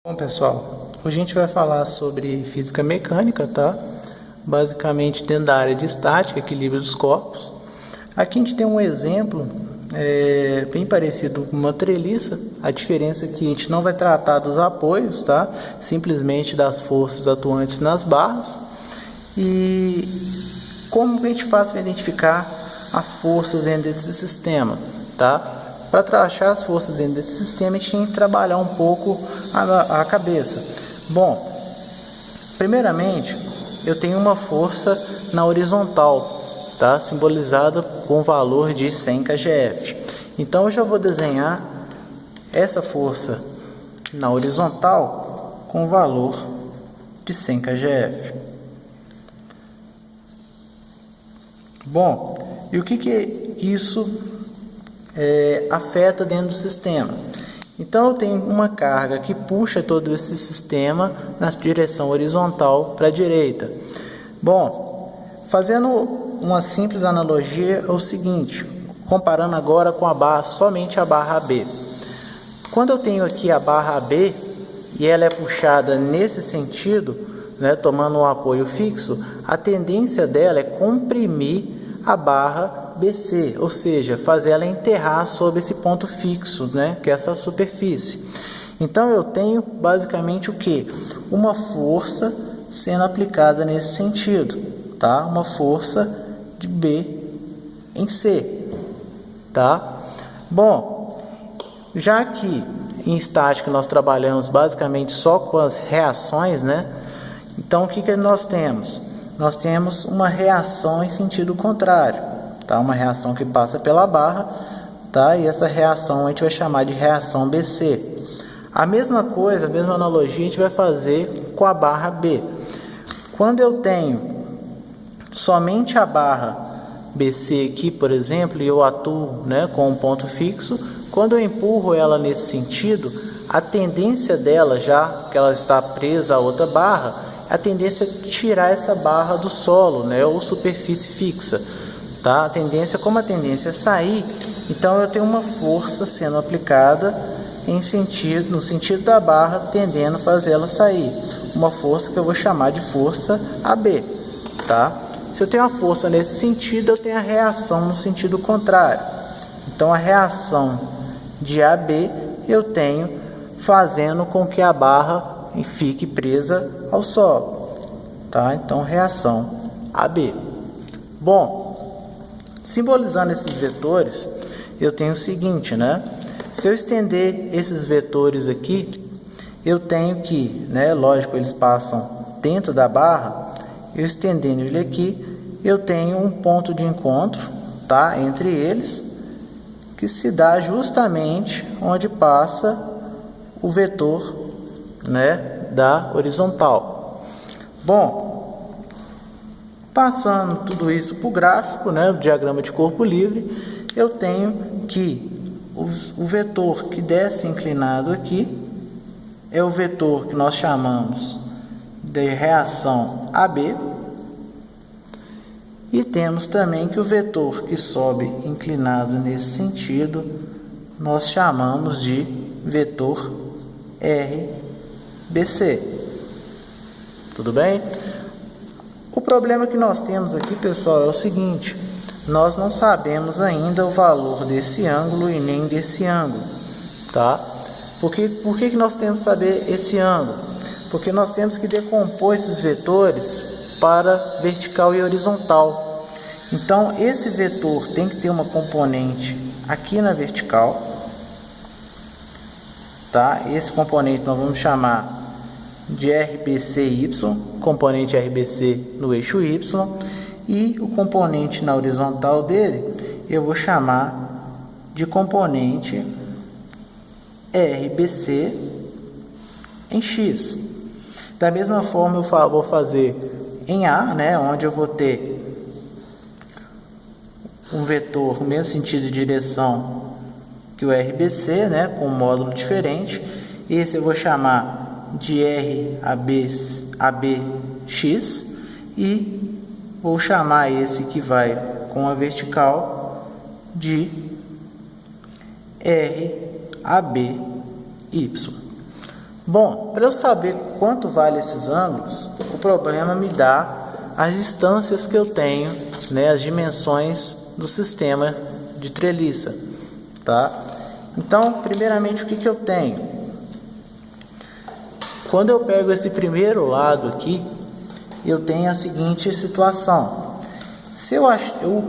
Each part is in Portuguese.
Bom, pessoal, hoje a gente vai falar sobre física mecânica, tá? Basicamente dentro da área de estática, equilíbrio dos corpos. Aqui a gente tem um exemplo bem parecido com uma treliça. A diferença é que a gente não vai tratar dos apoios, tá? Simplesmente das forças atuantes nas barras. E como a gente faz para identificar as forças dentro desse sistema, tá? Para achar as forças dentro desse sistema, a gente tem que trabalhar um pouco a cabeça. Bom, primeiramente, eu tenho uma força na horizontal, tá? Simbolizada com o valor de 100 kgf. Então, eu já vou desenhar essa força na horizontal com o valor de 100 kgf. Bom, e o que isso afeta dentro do sistema? Então eu tenho uma carga que puxa todo esse sistema na direção horizontal para a direita. Bom, fazendo uma simples analogia é o seguinte, comparando agora com a barra, somente a barra AB. Quando eu tenho aqui a barra AB e ela é puxada nesse sentido, né, tomando um apoio fixo, a tendência dela é comprimir a barra BC, ou seja, fazer ela enterrar sobre esse ponto fixo, né, que é essa superfície. Então eu tenho basicamente o que? Uma força sendo aplicada nesse sentido, tá? Uma força de B em C, tá? Bom, já que em estática nós trabalhamos basicamente só com as reações, né? Então o que nós temos? Nós temos uma reação em sentido contrário, tá? Uma reação que passa pela barra, tá? E essa reação a gente vai chamar de reação BC. A mesma coisa, a mesma analogia a gente vai fazer com a barra B. Quando eu tenho somente a barra BC aqui, por exemplo, e eu atuo, né, com um ponto fixo, quando eu empurro ela nesse sentido, a tendência dela, já que ela está presa a outra barra, a tendência é tirar essa barra do solo, né, ou superfície fixa, tá? Como a tendência é sair, então eu tenho uma força sendo aplicada no sentido da barra, tendendo a fazer ela sair. Uma força que eu vou chamar de força AB, tá? Se eu tenho a força nesse sentido, eu tenho a reação no sentido contrário. Então a reação de AB eu tenho fazendo com que a barra fique presa ao solo, tá? Então reação AB. Bom, simbolizando esses vetores, eu tenho o seguinte, né? Se eu estender esses vetores aqui, eu tenho que, né, lógico, eles passam dentro da barra, eu estendendo ele aqui, eu tenho um ponto de encontro, tá, entre eles, que se dá justamente onde passa o vetor, né, da horizontal. Bom, passando tudo isso para o gráfico, né, o diagrama de corpo livre, eu tenho que o vetor que desce inclinado aqui é o vetor que nós chamamos de reação AB, e temos também que o vetor que sobe inclinado nesse sentido nós chamamos de vetor RBC. Tudo bem? O problema que nós temos aqui, pessoal, é o seguinte: nós não sabemos ainda o valor desse ângulo e nem desse ângulo, tá? Por que nós temos que saber esse ângulo? Porque nós temos que decompor esses vetores para vertical e horizontal. Então, esse vetor tem que ter uma componente aqui na vertical, tá? Esse componente nós vamos chamar de RBCY, componente RBC no eixo Y, e o componente na horizontal dele eu vou chamar de componente RBC em X. Da mesma forma eu vou fazer em A, né, onde eu vou ter um vetor no mesmo sentido de direção que o RBC, né, com um módulo diferente. Esse eu vou chamar de RABX e vou chamar esse que vai com a vertical de RABY. Bom, para eu saber quanto vale esses ângulos, o problema me dá as distâncias que eu tenho, né, as dimensões do sistema de treliça, tá? Então, primeiramente, o que eu tenho? Quando eu pego esse primeiro lado aqui, eu tenho a seguinte situação.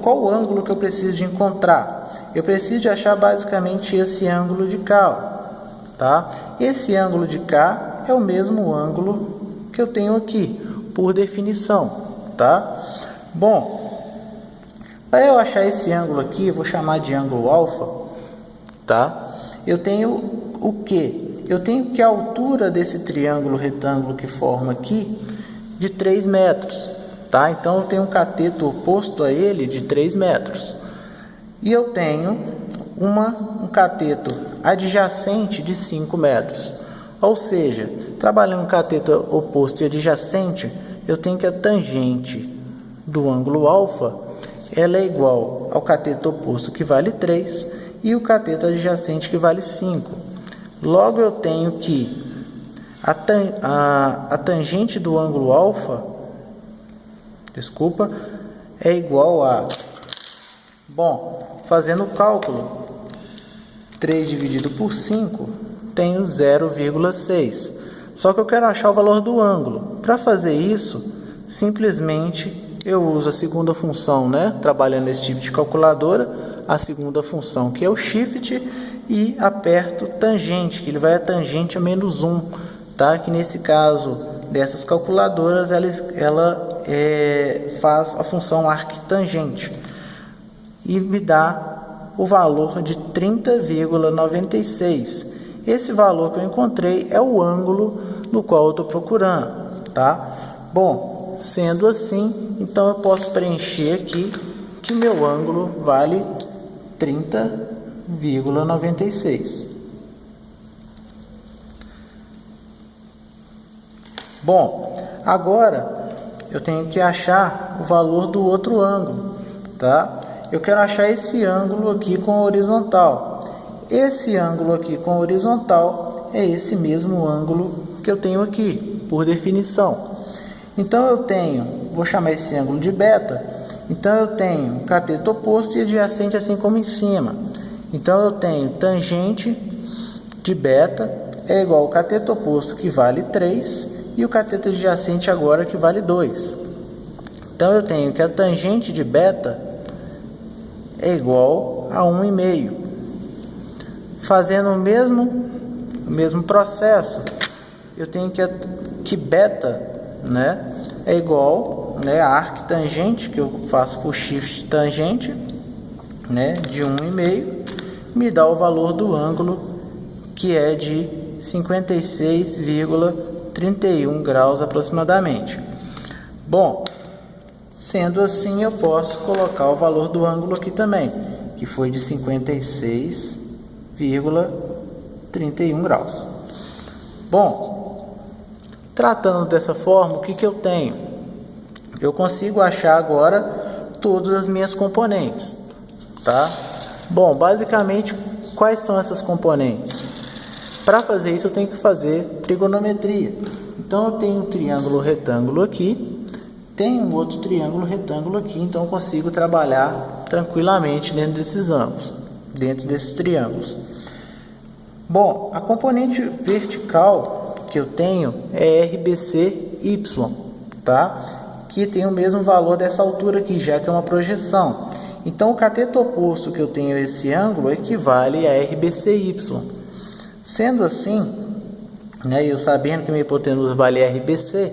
Qual o ângulo que eu preciso de encontrar? Eu preciso de achar basicamente esse ângulo de cá, tá? Esse ângulo de cá é o mesmo ângulo que eu tenho aqui, por definição, tá? Bom, para eu achar esse ângulo aqui, eu vou chamar de ângulo alfa, tá? Eu tenho o quê? Eu tenho que a altura desse triângulo retângulo que forma aqui de 3 metros, tá? Então eu tenho um cateto oposto a ele de 3 metros. E eu tenho um cateto adjacente de 5 metros. Ou seja, trabalhando um cateto oposto e adjacente, eu tenho que a tangente do ângulo alfa, ela é igual ao cateto oposto, que vale 3, e o cateto adjacente, que vale 5. Logo, eu tenho que a tangente do ângulo alfa, é igual a... Bom, fazendo o cálculo, 3 dividido por 5, tenho 0,6. Só que eu quero achar o valor do ângulo. Para fazer isso, simplesmente eu uso a segunda função, né? Trabalhando esse tipo de calculadora, a segunda função, que é o shift, e aperto tangente, que ele vai a tangente a menos 1, tá? Que nesse caso dessas calculadoras, ela faz a função arctangente e me dá o valor de 30,96. Esse valor que eu encontrei é o ângulo no qual eu estou procurando, tá? Bom, sendo assim, então eu posso preencher aqui que meu ângulo vale 30,96. Bom, agora eu tenho que achar o valor do outro ângulo, tá? Eu quero achar esse ângulo aqui com a horizontal. Esse ângulo aqui com a horizontal é esse mesmo ângulo que eu tenho aqui, por definição. Então eu tenho, vou chamar esse ângulo de beta. Então eu tenho cateto oposto e adjacente, assim como em cima. Então eu tenho tangente de beta é igual ao cateto oposto, que vale 3, e o cateto adjacente agora, que vale 2. Então eu tenho que a tangente de beta é igual a 1,5. Fazendo o mesmo processo, eu tenho que beta, né, é igual, né, a arctangente, que eu faço por shift tangente, né, de 1,5, me dá o valor do ângulo, que é de 56,31 graus aproximadamente. Bom, sendo assim, eu posso colocar o valor do ângulo aqui também, que foi de 56,31 graus. Bom, tratando dessa forma, o que eu tenho? Eu consigo achar agora todas as minhas componentes, tá? Bom, basicamente, quais são essas componentes? Para fazer isso, eu tenho que fazer trigonometria. Então, eu tenho um triângulo retângulo aqui, tenho um outro triângulo retângulo aqui, então eu consigo trabalhar tranquilamente dentro desses ângulos, dentro desses triângulos. Bom, a componente vertical que eu tenho é RBCY, tá? Que tem o mesmo valor dessa altura aqui, já que é uma projeção. Então, o cateto oposto que eu tenho a esse ângulo equivale a RBCY. Sendo assim, né, eu sabendo que minha hipotenusa vale RBC,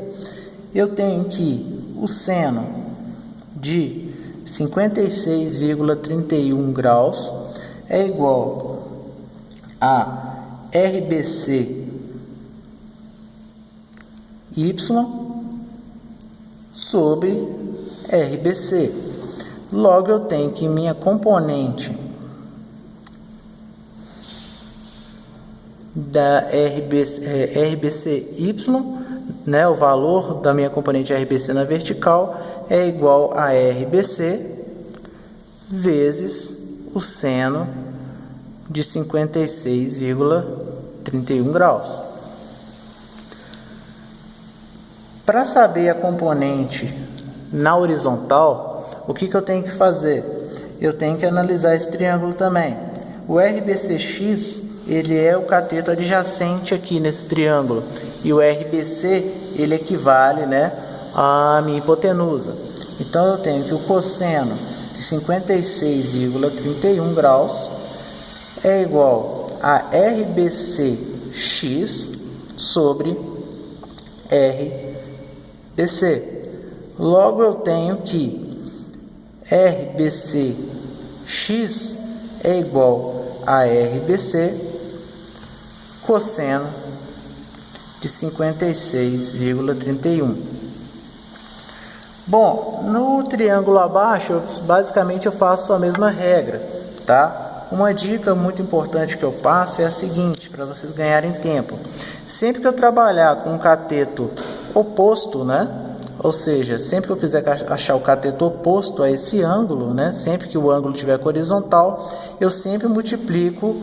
eu tenho que o seno de 56,31 graus é igual a RBCY sobre RBC. Logo, eu tenho que minha componente da RBCY, né, o valor da minha componente RBC na vertical é igual a RBC vezes o seno de 56,31 graus. Para saber a componente na horizontal, o que eu tenho que fazer? Eu tenho que analisar esse triângulo também. O RBCX, ele é o cateto adjacente aqui nesse triângulo. E o RBC, ele equivale, né, à minha hipotenusa. Então, eu tenho que o cosseno de 56,31 graus é igual a RBCX sobre RBC. Logo, eu tenho que RBCX é igual a RBC cosseno de 56,31. Bom, no triângulo abaixo, basicamente eu faço a mesma regra, tá? Uma dica muito importante que eu passo é a seguinte, para vocês ganharem tempo. Sempre que eu trabalhar com um cateto oposto, né? Ou seja, sempre que eu quiser achar o cateto oposto a esse ângulo, né? Sempre que o ângulo estiver horizontal, eu sempre multiplico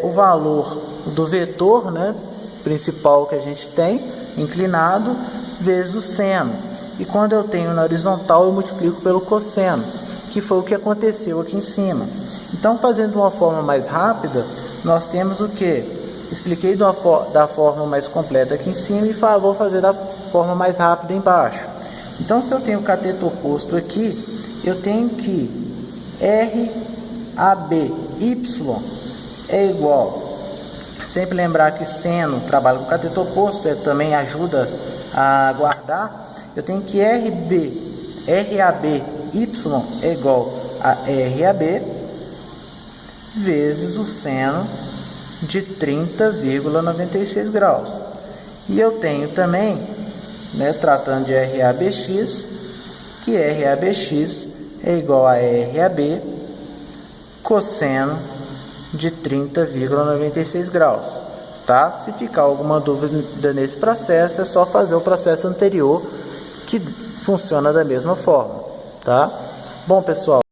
o valor do vetor, né, principal que a gente tem, inclinado, vezes o seno. E quando eu tenho na horizontal, eu multiplico pelo cosseno, que foi o que aconteceu aqui em cima. Então, fazendo de uma forma mais rápida, nós temos o que? Expliquei da forma mais completa aqui em cima e vou fazer da forma mais rápida embaixo. Então, se eu tenho o cateto oposto aqui, eu tenho que RABY é igual, sempre lembrar que seno trabalha com cateto oposto, também ajuda a guardar. Eu tenho que RABY é igual a RAB vezes o seno de 30,96 graus. E eu tenho também, né, tratando de RABX, que RABX é igual a RAB cosseno de 30,96 graus. Tá? Se ficar alguma dúvida nesse processo, é só fazer o processo anterior, que funciona da mesma forma. Tá? Bom, pessoal,